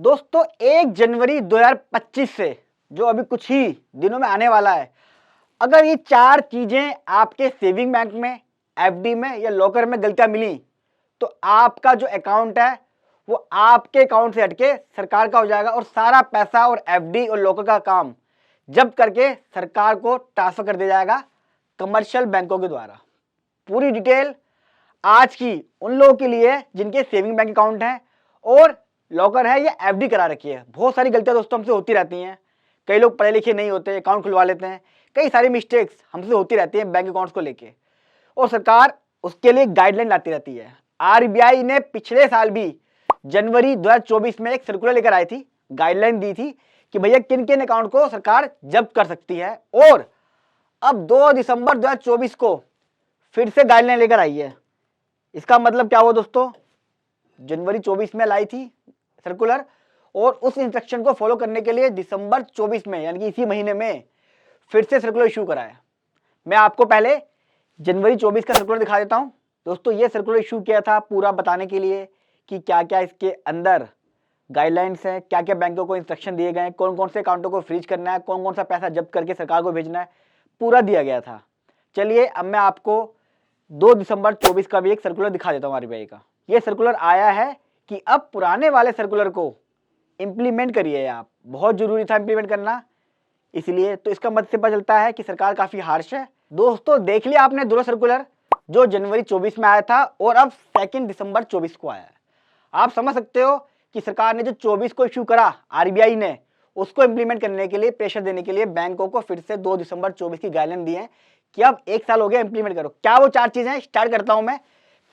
दोस्तों 1 जनवरी 2025 से जो अभी कुछ ही दिनों में आने वाला है, अगर ये 4 चीजें आपके सेविंग बैंक में, एफडी में या लॉकर में गलतियां मिली तो आपका जो अकाउंट है वो आपके अकाउंट से हटके सरकार का हो जाएगा और सारा पैसा और एफडी और लॉकर का काम जब्त करके सरकार को ट्रांसफर कर दिया जाएगा कमर्शियल बैंकों के द्वारा। पूरी डिटेल आज की उन लोगों के लिए जिनके सेविंग बैंक अकाउंट है और लॉकर है या एफडी करा रखी है। बहुत सारी गलतियां दोस्तों हमसे होती रहती हैं। कई लोग पढ़े लिखे नहीं होते, अकाउंट खुलवा लेते हैं। कई सारी मिस्टेक्स हमसे होती रहती हैं बैंक अकाउंट्स को लेके और सरकार उसके लिए गाइडलाइन लाती रहती है। आरबीआई ने पिछले साल भी जनवरी 2024 में एक सर्कुलर लेकर आई थी, गाइडलाइन दी थी कि भैया किन किन अकाउंट को सरकार जब्त कर सकती है। और अब 2 दिसंबर 2024 को फिर से गाइडलाइन लेकर आई है। इसका मतलब क्या हुआ दोस्तों, जनवरी 24 में लाई थी सर्कुलर और उस इंस्ट्रक्शन को फॉलो करने के लिए दिसंबर 24 में यानी कि इसी महीने में फिर से सर्कुलर इशू कराया। मैं आपको पहले जनवरी 24 का सर्कुलर दिखा देता हूं। दोस्तों ये सर्कुलर इशू किया था पूरा बताने के लिए कि क्या क्या इसके अंदर गाइडलाइंस हैं, क्या क्या बैंकों को इंस्ट्रक्शन दिए गए हैं, कौन कौन से अकाउंटों को फ्रीज करना है, कौन कौन सा पैसा जब्त करके सरकार को भेजना है, पूरा दिया गया था। चलिए अब मैं आपको 2 दिसंबर 24 का भी एक सर्कुलर दिखा देता हूँ आरबीआई का। ये सर्कुलर आया है कि अब पुराने वाले सर्कुलर को इंप्लीमेंट करिए आप। बहुत जरूरी था इंप्लीमेंट करना, इसलिए तो इसका मतलब से पता चलता है कि सरकार काफी हार्श है। दोस्तों देख लिया आपने दोनों सर्कुलर, जो जनवरी 24 में आया था और अब 2 दिसंबर 24 को आया है। आप समझ सकते हो कि सरकार ने जो 24 को इशू करा आरबीआई ने, उसको इंप्लीमेंट करने के लिए, प्रेशर देने के लिए बैंकों को फिर से 2 दिसंबर 24 की गाइडलाइन दी है कि अब 1 साल हो गया इंप्लीमेंट करो। क्या वो 4 चीजें, स्टार्ट करता हूं मैं।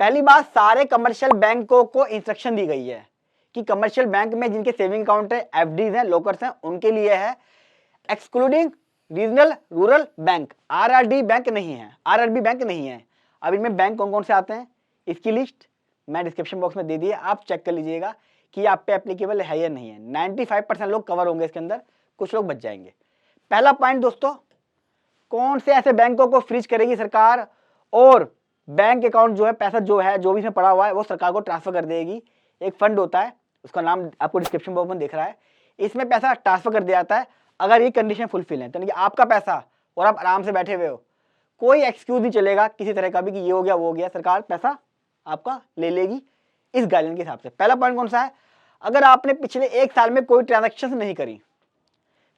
पहली बात, सारे कमर्शियल बैंकों को इंस्ट्रक्शन दी गई है कि कमर्शियल बैंक में जिनके सेविंग अकाउंट है, एफडीज हैं, लॉकर्स हैं, उनके लिए है, excluding regional rural bank. RRD bank नहीं है, आरआरबी बैंक नहीं है। अब इनमें बैंक कौन कौन से आते हैं इसकी लिस्ट मैं डिस्क्रिप्शन बॉक्स में दे दी है, आप चेक कर लीजिएगा कि आप पे एप्लीकेबल है या नहीं है। 95% लोग कवर होंगे इसके अंदर, कुछ लोग बच जाएंगे। पहला पॉइंट दोस्तों, कौन से ऐसे बैंकों को फ्रीज करेगी सरकार और बैंक अकाउंट जो है, पैसा जो है, जो भी इसमें पड़ा हुआ है वो सरकार को ट्रांसफर कर देगी। एक फंड होता है, उसका नाम आपको डिस्क्रिप्शन बॉक्स में दिख रहा है। इसमें पैसा ट्रांसफर कर दिया जाता है अगर ये कंडीशन फुलफिल है, तो यानी कि आपका पैसा और आप आराम से बैठे हुए हो, कोई एक्सक्यूज नहीं चलेगा किसी तरह का भी कि ये हो गया वो हो गया, सरकार पैसा आपका ले लेगी इस गाइडलाइन के हिसाब से। पहला पॉइंट कौन सा है, अगर आपने पिछले 1 साल में कोई ट्रांजेक्शन नहीं करी।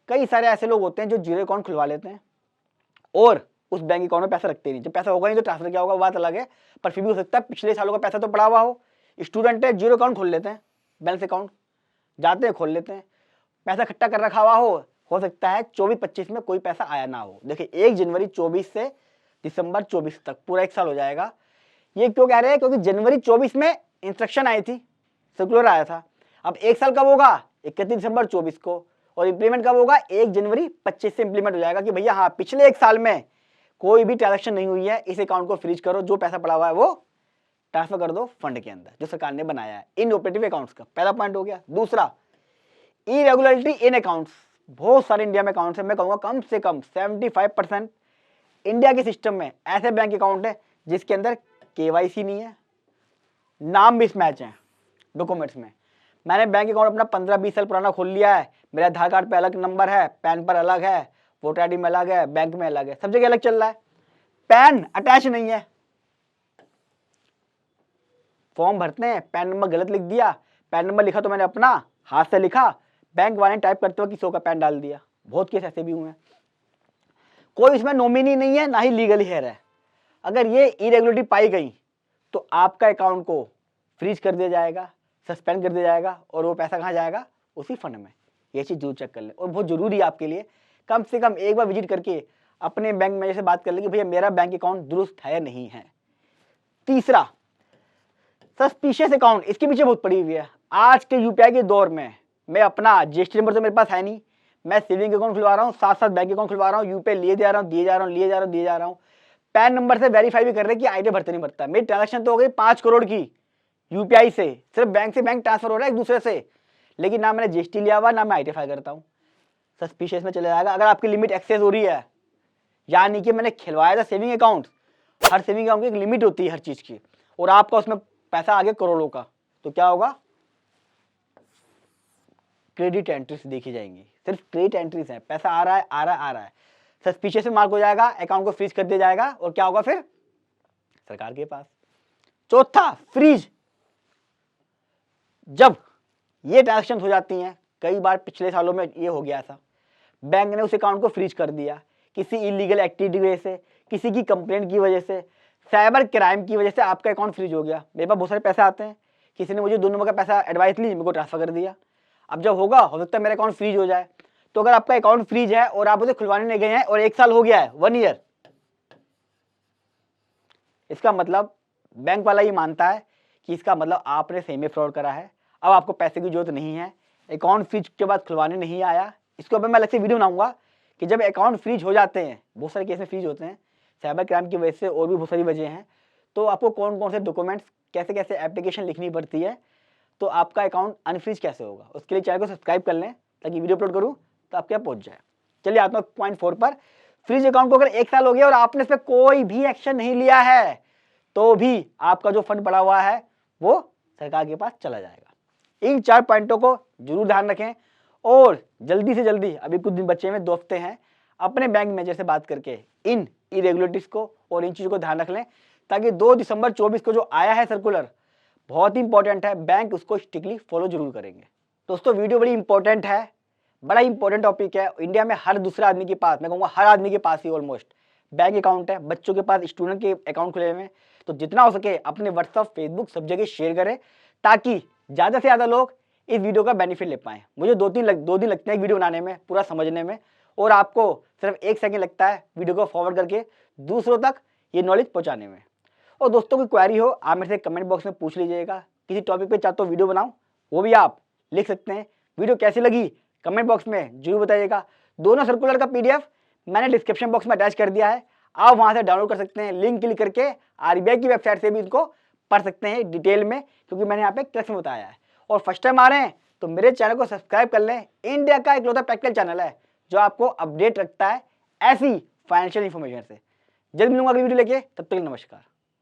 कई सारे ऐसे लोग होते हैं जो जीरो अकाउंट खुलवा लेते हैं और उस बैंक अकाउंट में पैसा रखते नहीं। जब पैसा होगा नहीं तो ट्रांसफर क्या होगा बात अलग है, पर फिर भी हो सकता है पिछले सालों का पैसा तो पड़ा हुआ हो। स्टूडेंट है, जीरो अकाउंट खोल लेते हैं, बैलेंस अकाउंट जाते हैं खोल लेते हैं, पैसा इकट्ठा कर रखा हुआ हो सकता है 24-25 में कोई पैसा आया ना हो। देखिए 1 जनवरी 24 से दिसंबर 24 तक पूरा 1 साल हो जाएगा। ये क्यों कह रहे हैं, क्योंकि जनवरी 24 में इंस्ट्रक्शन आई थी, सर्कुलर आया था। अब 1 साल कब होगा, 31 दिसंबर 24 को, और इंप्लीमेंट कब होगा, 1 जनवरी 25 से इंप्लीमेंट हो जाएगा कि भैया हाँ पिछले 1 साल में कोई भी ट्रांजेक्शन नहीं हुई है, इस अकाउंट को फ्रीज करो, जो पैसा पड़ा हुआ है वो ट्रांसफर कर दो फंड के अंदर जो सरकार ने बनाया है इन ऑपरेटिव अकाउंट्स का। पहला पॉइंट हो गया। दूसरा, इरेगुलरिटी इन अकाउंट्स। बहुत सारे इंडिया में अकाउंट्स है, मैं कहूंगा कम से कम 75% इंडिया के सिस्टम में ऐसे बैंक अकाउंट है जिसके अंदर केवाईसी नहीं है, नाम मिसमैच है डॉक्यूमेंट्स में। मैंने बैंक अकाउंट अपना 15-20 साल पुराना खोल लिया है, मेरे आधार कार्ड पे अलग नंबर है, पैन पर अलग है, वोटर आईडी में अलग है, बैंक में अलग है, सब जगह अलग चल रहा है, पैन अटैच नहीं है। फॉर्म भरते हैं, पैन नंबर गलत लिख दिया, पैन नंबर लिखा तो मैंने अपना हाथ से लिखा, बैंक वाले टाइप करते हुए किसी का पैन डाल दिया। बहुत केस ऐसे भी हुए हैं। कोई इसमें नॉमिनी नहीं है, ना ही लीगल हेयर है। अगर ये इरेगुलरिटी पाई गई तो आपका अकाउंट को फ्रीज कर दिया जाएगा, सस्पेंड कर दिया जाएगा और वो पैसा कहाँ जाएगा, उसी फंड में। ये चीज जरूर चेक कर ले और बहुत जरूरी है आपके लिए, कम से कम एक बार विजिट करके अपने बैंक मैनेजर से बात कर ले कि भैया मेरा बैंक अकाउंट दुरुस्त है या नहीं है। तीसरा, सस्पिशियस अकाउंट, इसके पीछे बहुत पड़ी हुई है। आज के यूपीआई के दौर में मैं अपना जीएसटी नंबर तो मेरे पास है नहीं, मैं सेविंग अकाउंट खुलवा रहा हूँ, साथ साथ बैंक अकाउंट खुलवा रहा हूँ, यूपीआई लिए जा रहा हूँ, दिए जा रहा हूँ, लिए जा रहा हूँ, दिए जा रहा हूँ। पैन नंबर से वेरीफाई भी कर रहे हैं कि आईडी भरते नहीं भरता। मेरी ट्रांजेक्शन तो हो गई 5 करोड़ की यूपीआई से, सिर्फ बैंक से बैंक ट्रांसफर हो रहा है एक दूसरे से, लेकिन ना मैंने जीएसटी लिया हुआ, ना मैं आइडेंटिफाई करता हूँ। सस्पिशियस में चले जाएगा। अगर आपकी लिमिट एक्सेस हो रही है, यानी कि मैंने खिलवाया था सेविंग अकाउंट, हर सेविंग अकाउंट की एक लिमिट होती है हर चीज की, और आपका उसमें पैसा आ गया करोड़ों का, तो क्या होगा, क्रेडिट एंट्रीज देखी जाएंगी, सिर्फ क्रेडिट एंट्रीज है, पैसा आ रहा है आ रहा है आ रहा है, सस्पिशियस मार्क हो जाएगा, अकाउंट को फ्रीज कर दिया जाएगा और क्या होगा फिर सरकार के पास। चौथा, फ्रीज। जब ये ट्रांजेक्शन हो जाती हैं, कई बार पिछले सालों में ये हो गया ऐसा, बैंक ने उस अकाउंट को फ्रीज कर दिया किसी इलीगल एक्टिविटी की वजह से, किसी की कंप्लेंट की वजह से, साइबर क्राइम की वजह से आपका अकाउंट फ्रीज हो गया। मेरे पास बहुत सारे पैसे आते हैं, किसी ने मुझे 2 नंबर का पैसा एडवाइस ली, मेरे को ट्रांसफर कर दिया। अब जब होगा, हो सकता है मेरा अकाउंट फ्रीज हो जाए। तो अगर आपका अकाउंट फ्रीज है और आप उसे खुलवाने नहीं गए हैं और 1 साल हो गया है, 1 ईयर, इसका मतलब बैंक वाला ये मानता है कि इसका मतलब आपने सही में फ्रॉड करा है, अब आपको पैसे की जरूरत नहीं है, अकाउंट फ्रीज के बाद खुलवाने नहीं आया। इसको अब मैं अलग से वीडियो बनाऊंगा कि जब अकाउंट फ्रीज हो जाते हैं, बहुत सारे केस में फ्रीज होते हैं साइबर क्राइम की वजह से और भी बहुत सारी वजह हैं, तो आपको कौन कौन से डॉक्यूमेंट्स, कैसे कैसे एप्लीकेशन लिखनी पड़ती है, तो आपका अकाउंट अनफ्रीज कैसे होगा, उसके लिए चैनल को सब्सक्राइब कर लें ताकि वीडियो अपलोड करूँ तो आपके यहाँ पहुँच जाए। चलिए आता हूँ पॉइंट 4 पर। फ्रीज अकाउंट को अगर 1 साल हो गया और आपने इस पर कोई भी एक्शन नहीं लिया है तो भी आपका जो फंड पड़ा हुआ है वो सरकार के पास चला जाएगा। इन 4 पॉइंटों को जरूर ध्यान रखें और जल्दी से जल्दी, अभी कुछ दिन बचे में 2 हफ्ते हैं, अपने बैंक मैनेजर से बात करके इन इरेगुलरिटीज को और इन चीज़ों को ध्यान रख लें ताकि 2 दिसंबर 24 को जो आया है सर्कुलर, बहुत ही इंपॉर्टेंट है, बैंक उसको स्ट्रिक्टली फॉलो जरूर करेंगे। दोस्तों वीडियो बड़ी इंपॉर्टेंट है, बड़ा इंपॉर्टेंट टॉपिक है। इंडिया में हर दूसरा आदमी के पास, मैं कहूँगा हर आदमी के पास ही ऑलमोस्ट बैंक अकाउंट है, बच्चों के पास स्टूडेंट के अकाउंट खुले हुए हैं। तो जितना हो सके अपने व्हाट्सअप, फेसबुक सब जगह शेयर करें ताकि ज़्यादा से ज़्यादा लोग इस वीडियो का बेनिफिट ले पाएँ। मुझे 2 दिन लगते हैं वीडियो बनाने में, पूरा समझने में, और आपको सिर्फ 1 सेकंड लगता है वीडियो को फॉरवर्ड करके दूसरों तक ये नॉलेज पहुँचाने में। और दोस्तों कोई क्वेरी हो आप मेरे से कमेंट बॉक्स में पूछ लीजिएगा, किसी टॉपिक पे चाहते हो वीडियो बनाऊं वो भी आप लिख सकते हैं। वीडियो कैसी लगी कमेंट बॉक्स में जरूर बताइएगा। दोनों सर्कुलर का PDF मैंने डिस्क्रिप्शन बॉक्स में अटैच कर दिया है, आप वहां से डाउनलोड कर सकते हैं, लिंक क्लिक करके RBI की वेबसाइट से भी इनको पढ़ सकते हैं डिटेल में, क्योंकि मैंने यहाँ पे क्लास में बताया है। और फर्स्ट टाइम आ रहे हैं तो मेरे चैनल को सब्सक्राइब कर लें। इंडिया का इकलौता प्रैक्टिकल चैनल है जो आपको अपडेट रखता है ऐसी फाइनेंशियल इन्फॉर्मेशन से। जल्द मिलूंगा अगली वीडियो लेके, तब तक नमस्कार।